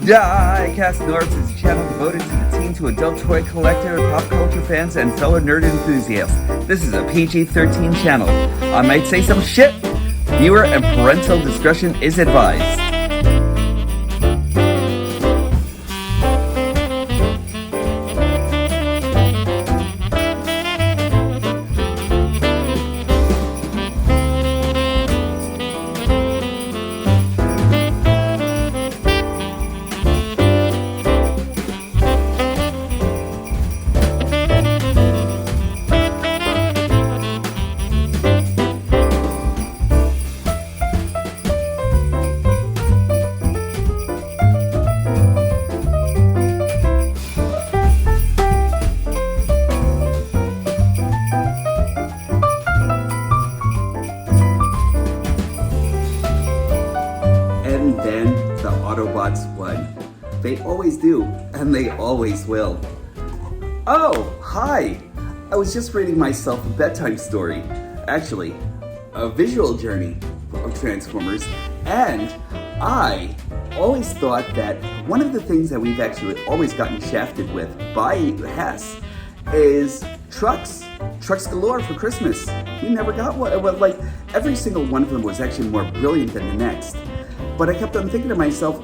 Diecast Norms is a channel devoted to the teen to adult toy collector, pop culture fans, and fellow nerd enthusiasts. This is a PG-13 channel. I might say some shit. Viewer and parental discretion is advised. And then the Autobots won. They always do, and they always will. Oh, hi! I was just reading myself a bedtime story. Actually, a visual journey of Transformers, and I always thought that one of the things that we've actually always gotten shafted with by Hess is trucks. Trucks galore for Christmas. We never got one. Well, like, every single one of them was actually more brilliant than the next. But I kept on thinking to myself,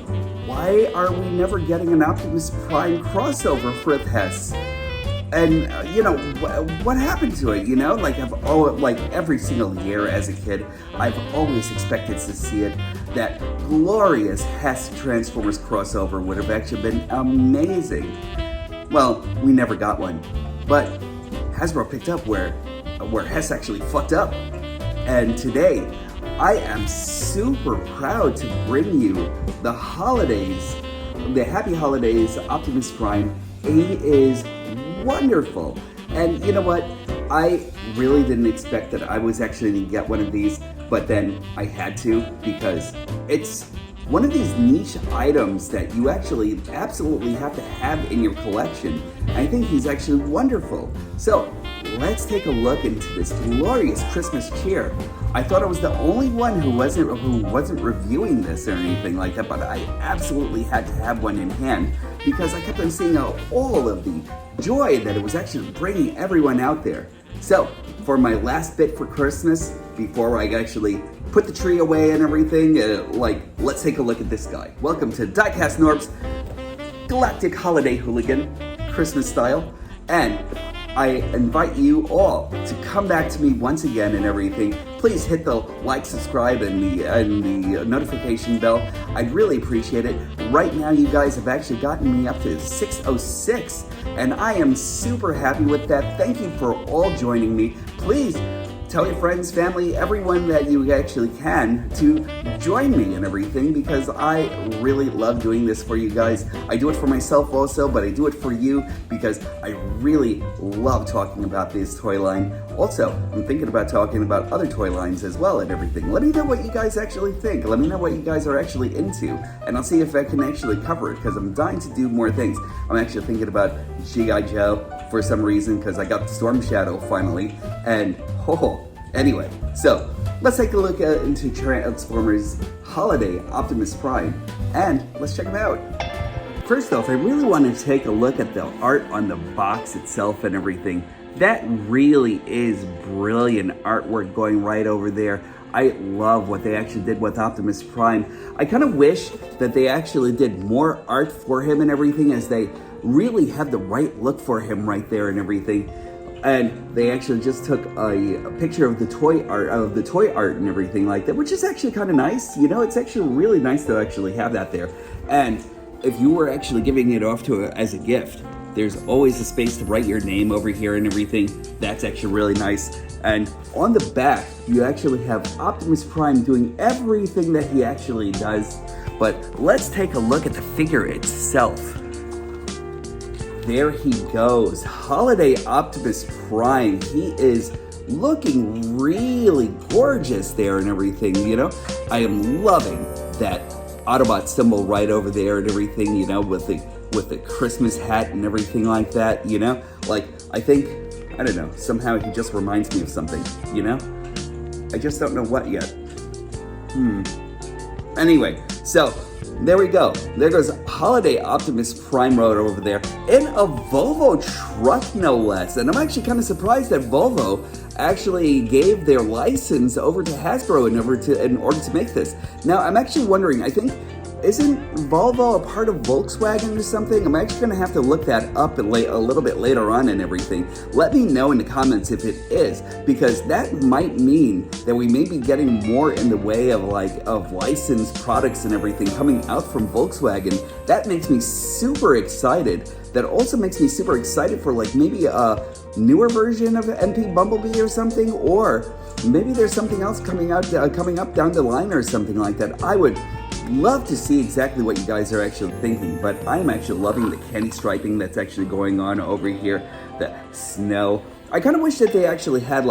why are we never getting an Optimus Prime crossover for Hess? And, what happened to it, Like, every single year as a kid, I've always expected to see it. That glorious Hess Transformers crossover would have actually been amazing. Well, we never got one. But Hasbro picked up where Hess actually fucked up. And today, I am super proud to bring you the Happy Holidays Optimus Prime. He is wonderful. And you know what? I really didn't expect that I was actually going to get one of these, but then I had to because it's one of these niche items that you actually absolutely have to have in your collection. I think he's actually wonderful. So let's take a look into this glorious Christmas cheer. I thought I was the only one who wasn't reviewing this or anything like that, but I absolutely had to have one in hand because I kept on seeing all of the joy that it was actually bringing everyone out there. So for my last bit for Christmas, before I actually put the tree away and everything, let's take a look at this guy. Welcome to Diecast Norb's Galactic Holiday Hooligan, Christmas style, and I invite you all to come back to me once again and everything. Please hit the like, subscribe, and the notification bell. I'd really appreciate it. Right now, you guys have actually gotten me up to 606, and I am super happy with that. Thank you for all joining me. Please tell your friends, family, everyone that you actually can to join me and everything because I really love doing this for you guys. I do it for myself also, but I do it for you because I really love talking about this toy line. Also, I'm thinking about talking about other toy lines as well and everything. Let me know what you guys actually think. Let me know what you guys are actually into, and I'll see if I can actually cover it because I'm dying to do more things. I'm actually thinking about G.I. Joe for some reason because I got Storm Shadow finally, and anyway, so let's take a look into Transformers Holiday Optimus Prime, and let's check them out. First off, I really want to take a look at the art on the box itself and everything. That really is brilliant artwork going right over there. I love what they actually did with Optimus Prime. I kind of wish that they actually did more art for him and everything, as they really have the right look for him right there and everything. And they actually just took a picture of the toy art and everything like that, which is actually kind of nice. It's actually really nice to actually have that there. And if you were actually giving it off to as a gift, there's always a space to write your name over here and everything. That's actually really nice. And on the back, you actually have Optimus Prime doing everything that he actually does. But let's take a look at the figure itself. There he goes, Holiday Optimus Prime. He is looking really gorgeous there and everything, I am loving that Autobot symbol right over there and everything, with the Christmas hat and everything like that, Like, I think, I don't know, somehow he just reminds me of something, I just don't know what yet. Anyway, so there we go. There goes Holiday Optimus Prime Road over there in a Volvo truck, no less. And I'm actually kind of surprised that Volvo actually gave their license over to Hasbro in order to make this. Now, I'm actually wondering, I think, isn't Volvo a part of Volkswagen or something? I'm actually going to have to look that up a little bit later on and everything. Let me know in the comments if it is, because that might mean that we may be getting more in the way of licensed products and everything coming out from Volkswagen. That makes me super excited. That also makes me super excited for maybe a newer version of MP Bumblebee or something, or maybe there's something else coming up down the line or something like that. I would love to see exactly what you guys are actually thinking, but I'm actually loving the candy striping that's actually going on over here, the snow. I kind of wish that they actually had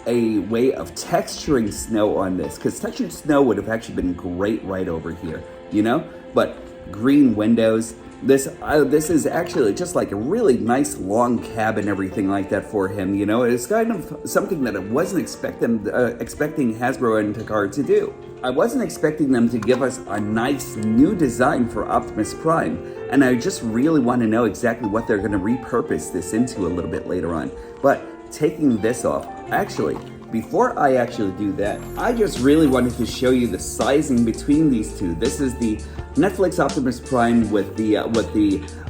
a way of texturing snow on this, because textured snow would have actually been great right over here, you know? But green windows. This is actually just like a really nice long cab and everything like that for him, you know? It's kind of something that I wasn't expecting Hasbro and Takara to do. I wasn't expecting them to give us a nice new design for Optimus Prime, and I just really want to know exactly what they're going to repurpose this into a little bit later on. But taking this off, actually, before I actually do that, I just really wanted to show you the sizing between these two. This is the Netflix Optimus Prime with the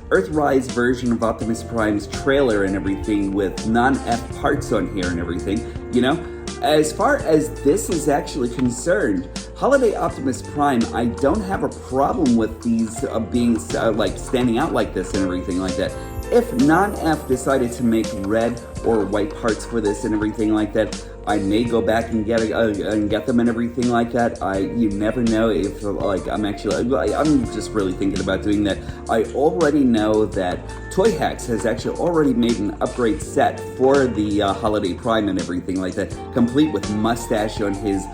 Earthrise version of Optimus Prime's trailer and everything with non-F parts on here and everything, you know? As far as this is actually concerned, Holiday Optimus Prime, I don't have a problem with these being standing out like this and everything like that. If non-F decided to make red or white parts for this and everything like that, I may go back and get them and everything like that. You never know if I'm just really thinking about doing that. I already know that Toy Hacks has actually already made an upgrade set for the Holiday Prime and everything like that, complete with mustache on his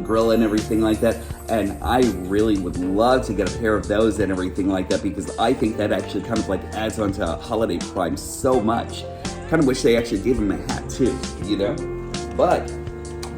grill and everything like that. And I really would love to get a pair of those and everything like that, because I think that actually kind of adds on to Holiday Prime so much. Kind of wish they actually gave him a hat too, you know? But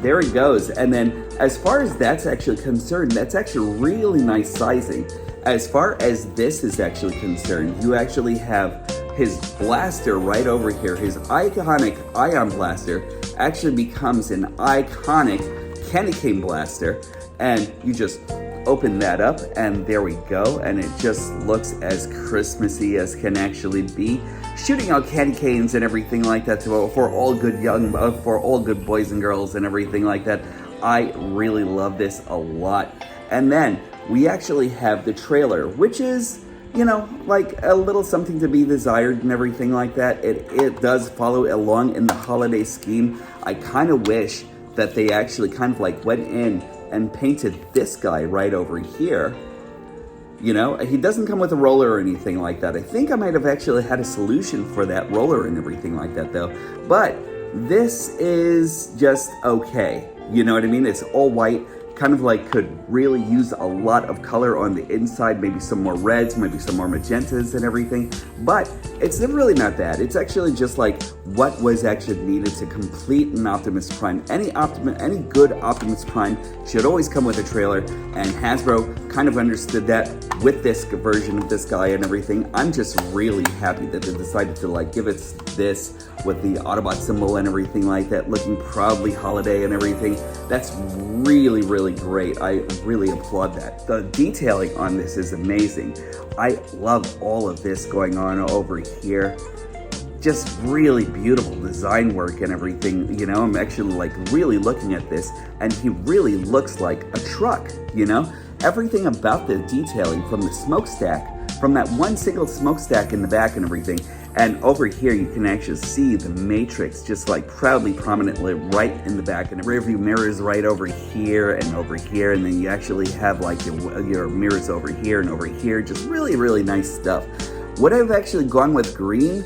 there he goes. And then as far as that's actually concerned, that's actually really nice sizing. As far as this is actually concerned, you actually have his blaster right over here. His iconic ion blaster actually becomes an iconic candy cane blaster. And you just open that up and there we go. And it just looks as Christmassy as can actually be. Shooting out candy canes and everything like that for all good boys and girls and everything like that. I really love this a lot. And then we actually have the trailer, which is, you know, like a little something to be desired and everything like that. It does follow along in the holiday scheme. I kind of wish that they actually kind of went in and painted this guy right over here. You know, he doesn't come with a roller or anything like that. I think I might have actually had a solution for that roller and everything like that though. But this is just okay. You know what I mean? It's all white. Kind of could really use a lot of color on the inside, maybe some more reds, maybe some more magentas and everything, but it's really not bad. It's actually just what was actually needed to complete an Optimus Prime. Any good Optimus Prime should always come with a trailer, and Hasbro kind of understood that with this version of this guy and everything. I'm just really happy that they decided to give it this with the Autobot symbol and everything like that, looking proudly holiday and everything. That's really, really great. I really applaud that. The detailing on this is amazing. I love all of this going on over here. Just really beautiful design work and everything, you know. I'm actually really looking at this, and he really looks like a truck, you know. Everything about the detailing, from the smokestack, from that one single smokestack in the back and everything, and over here you can actually see the Matrix just proudly prominently right in the back, and the rear view mirrors right over here, and then you actually have your mirrors over here and over here. Just really, really nice stuff. Would I have actually gone with green?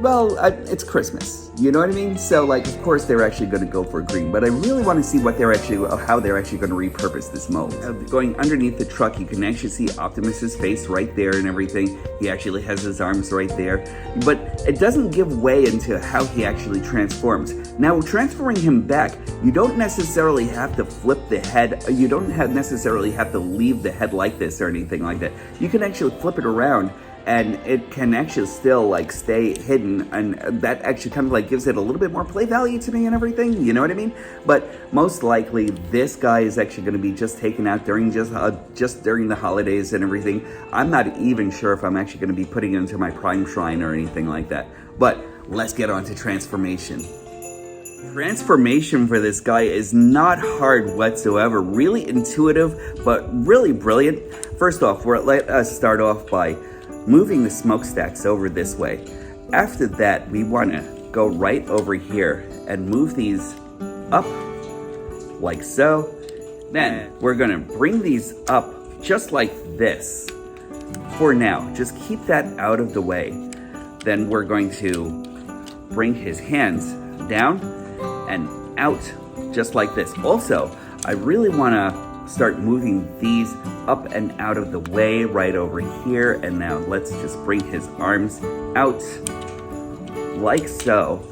well, it's Christmas. You know what I mean? So, like, of course, they're actually going to go for green. But I really want to see what how they're actually going to repurpose this mold. Going underneath the truck, you can actually see Optimus's face right there and everything. He actually has his arms right there. But it doesn't give way into how he actually transforms. Now, transferring him back, you don't necessarily have to flip the head. You don't necessarily have to leave the head like this or anything like that. You can actually flip it around, and it can actually still like stay hidden, and that actually kind of like gives it a little bit more play value to me and everything, you know what I mean? But most likely this guy is actually going to be just taken out during just during the holidays and everything. I'm not even sure if I'm actually going to be putting it into my Prime Shrine or anything like that. But let's get on to transformation. Transformation for this guy is not hard whatsoever, really intuitive, but really brilliant. First off, let us start off by moving the smokestacks over this way. After that, we want to go right over here and move these up like so. Then we're going to bring these up just like this. For now, just keep that out of the way. Then we're going to bring his hands down and out just like this. Also, I really want to start moving these up and out of the way right over here. And now let's just bring his arms out like so.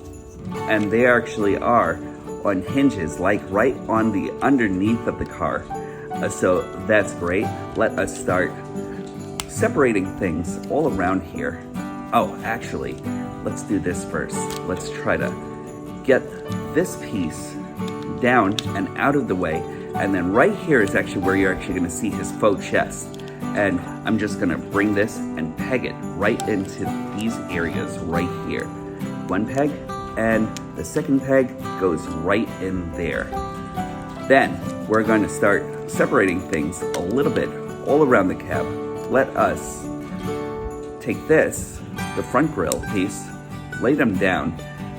And they actually are on hinges, like right on the underneath of the car. So that's great. Let us start separating things all around here. Oh, actually, let's do this first. Let's try to get this piece down and out of the way. And then right here is actually where you're actually going to see his faux chest. And I'm just going to bring this and peg it right into these areas right here. One peg, and the second peg goes right in there. Then we're going to start separating things a little bit all around the cab. Let us take this, the front grille piece, lay them down,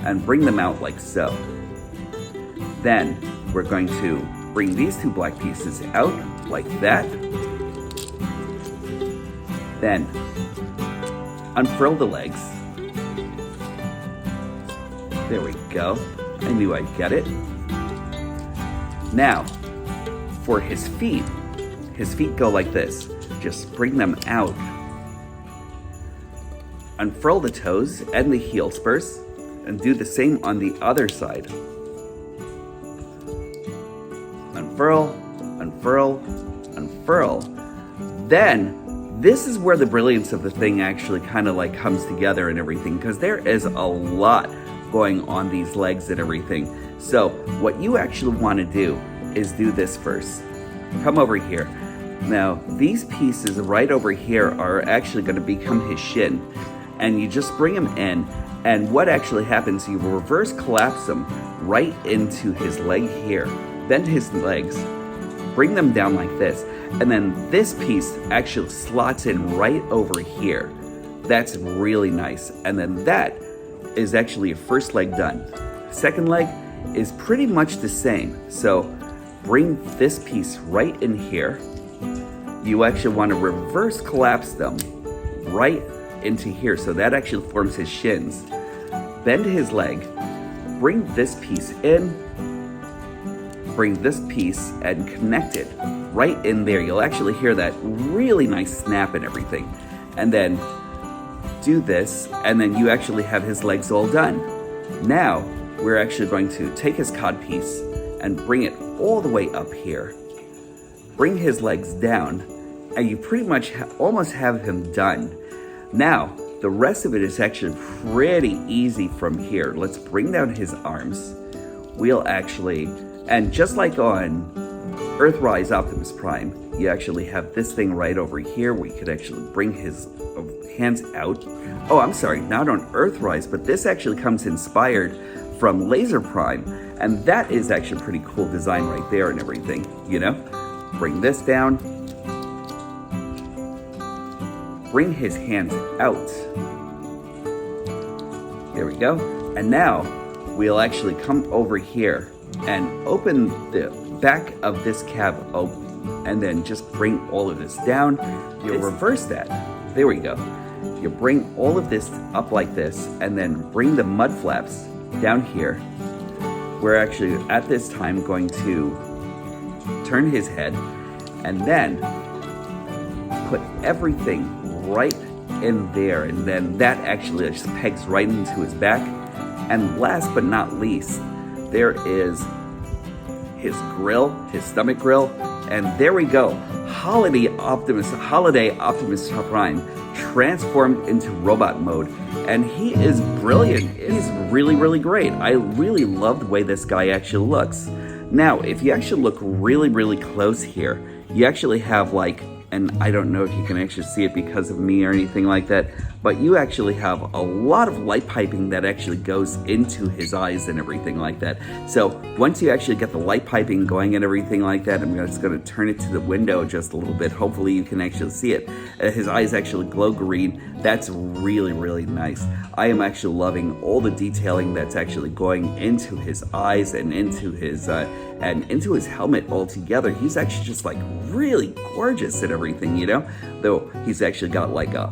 and bring them out like so. Then we're going to bring these two black pieces out like that. Then unfurl the legs. There we go. I knew I'd get it. Now, for his feet go like this. Just bring them out. Unfurl the toes and the heel spurs, and do the same on the other side. Unfurl, unfurl, unfurl. Then, this is where the brilliance of the thing actually kind of like comes together and everything, because there is a lot going on these legs and everything. So, what you actually want to do is do this first. Come over here. Now, these pieces right over here are actually going to become his shin, and you just bring them in, and what actually happens, you reverse collapse them right into his leg here. Bend his legs, bring them down like this, and then this piece actually slots in right over here. That's really nice. And then that is actually your first leg done. Second leg is pretty much the same. So bring this piece right in here. You actually want to reverse collapse them right into here. So that actually forms his shins. Bend his leg, bring this piece in, bring this piece and connect it right in there. You'll actually hear that really nice snap and everything. And then do this, and then you actually have his legs all done. Now, we're actually going to take his cod piece and bring it all the way up here. Bring his legs down, and you pretty much almost have him done. Now, the rest of it is actually pretty easy from here. Let's bring down his arms. We'll actually, and just like on Earthrise Optimus Prime, you actually have this thing right over here where you could actually bring his hands out. Oh, I'm sorry, not on Earthrise, but this actually comes inspired from Laser Prime, and that is actually a pretty cool design right there and everything, you know? Bring this down. Bring his hands out. There we go. And now we'll actually come over here and open the back of this cab open, and then just bring all of this down. You'll reverse that. There we go. You bring all of this up like this, and then bring the mud flaps down here. We're actually at this time going to turn his head and then put everything right in there, and then that actually just pegs right into his back. And last but not least, there is his grill, his stomach grill, and there we go. Holiday Optimus Prime transformed into robot mode, and he is brilliant. He's really, really great. I really love the way this guy actually looks. Now, if you actually look really, really close here, you actually have like, and I don't know if you can actually see it because of me or anything like that, but you actually have a lot of light piping that actually goes into his eyes and everything like that. So once you actually get the light piping going and everything like that, I'm just going to turn it to the window just a little bit. Hopefully you can actually see it. His eyes actually glow green. That's really, really nice. I am actually loving all the detailing that's actually going into his eyes and into his helmet altogether. He's actually just like really gorgeous and everything, you know? Though he's actually got like a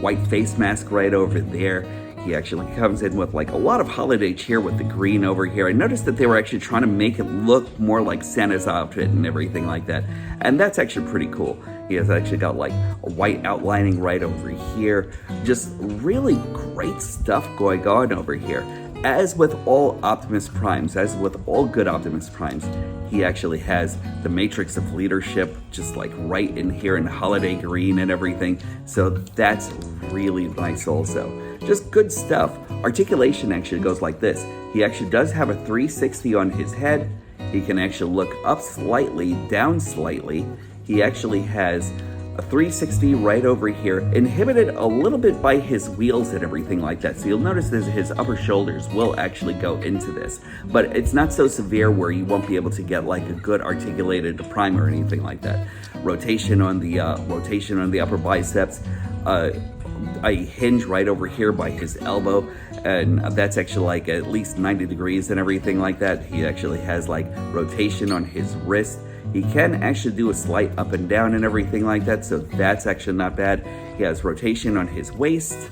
white face mask right over there. He actually comes in with like a lot of holiday cheer with the green over here. I noticed that they were actually trying to make it look more like Santa's outfit and everything like that. And that's actually pretty cool. He has actually got like a white outlining right over here. Just really great stuff going on over here. As with all Optimus Primes, as with all good Optimus Primes, he actually has the matrix of leadership just like right in here in holiday green and everything. So that's really nice also. Just good stuff. Articulation actually goes like this. He actually does have a 360 on his head. He can actually look up slightly, down slightly. He actually has a 360 right over here, inhibited a little bit by his wheels and everything like that. So you'll notice that his upper shoulders will actually go into this, but it's not so severe where you won't be able to get like a good articulated prime or anything like that. Rotation on the upper biceps, a hinge right over here by his elbow, and that's actually like at least 90 degrees and everything like that. He actually has like rotation on his wrist. He can actually do a slight up and down and everything like that, so that's actually not bad. He has rotation on his waist.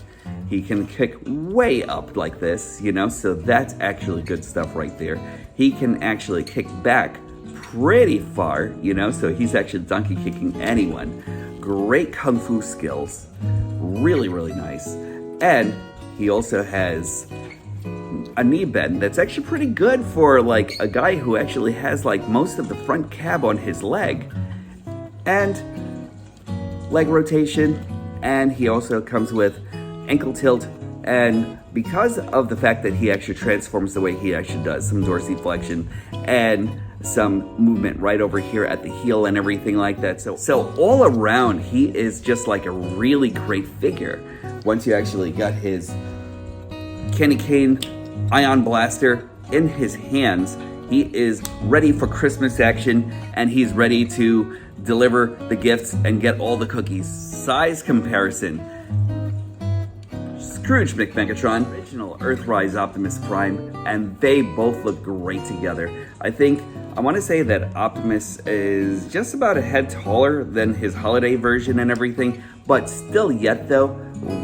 He can kick way up like this, you know, so that's actually good stuff right there. He can actually kick back pretty far, you know, so he's actually donkey kicking anyone. Great kung fu skills. Really, really nice. And he also has a knee bend that's actually pretty good for like a guy who actually has like most of the front cab on his leg, and leg rotation, and he also comes with ankle tilt. And because of the fact that he actually transforms the way he actually does, some dorsiflexion and some movement right over here at the heel and everything like that, so all around he is just like a really great figure. Once you actually got his candy cane ion blaster in his hands, he is ready for Christmas action, and he's ready to deliver the gifts and get all the cookies. Size comparison: Scrooge McMegatron, original Earthrise Optimus Prime, and they both look great together. I want to say that Optimus is just about a head taller than his holiday version and everything, but still yet though,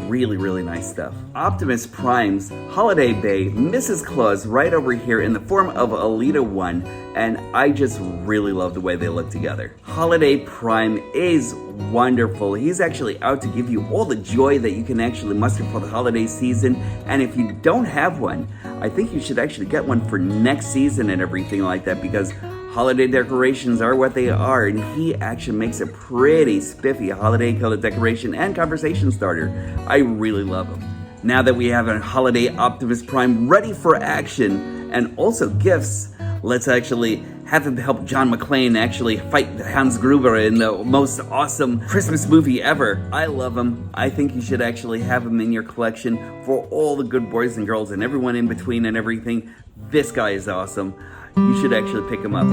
really, really nice stuff. Optimus Prime's Holiday Bay Mrs. Claus right over here in the form of Alita 1, and I just really love the way they look together. Holiday Prime is wonderful. He's actually out to give you all the joy that you can actually muster for the holiday season, and if you don't have one, I think you should actually get one for next season and everything like that, because holiday decorations are what they are, and he actually makes a pretty spiffy holiday color decoration and conversation starter. I really love him. Now that we have a Holiday Optimus Prime ready for action and also gifts, let's actually have him help John McClane actually fight Hans Gruber in the most awesome Christmas movie ever. I love him. I think you should actually have him in your collection for all the good boys and girls and everyone in between and everything. This guy is awesome. You should actually pick him up.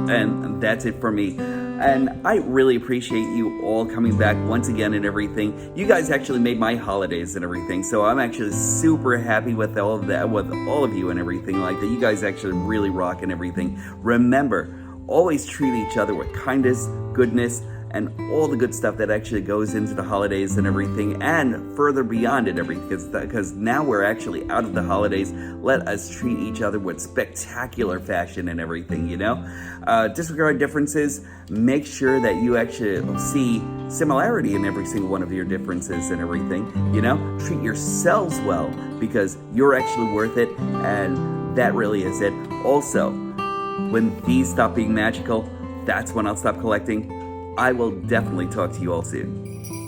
And that's it for me. And I really appreciate you all coming back once again and everything. You guys actually made my holidays and everything, so I'm actually super happy with all of that, with all of you and everything like that. You guys actually really rock and everything. Remember, always treat each other with kindness, goodness, and all the good stuff that actually goes into the holidays and everything, and further beyond it, everything. Because now we're actually out of the holidays. Let us treat each other with spectacular fashion and everything, you know? Disregard differences. Make sure that you actually see similarity in every single one of your differences and everything, you know? Treat yourselves well, because you're actually worth it, and that really is it. Also, when these stop being magical, that's when I'll stop collecting. I will definitely talk to you all soon.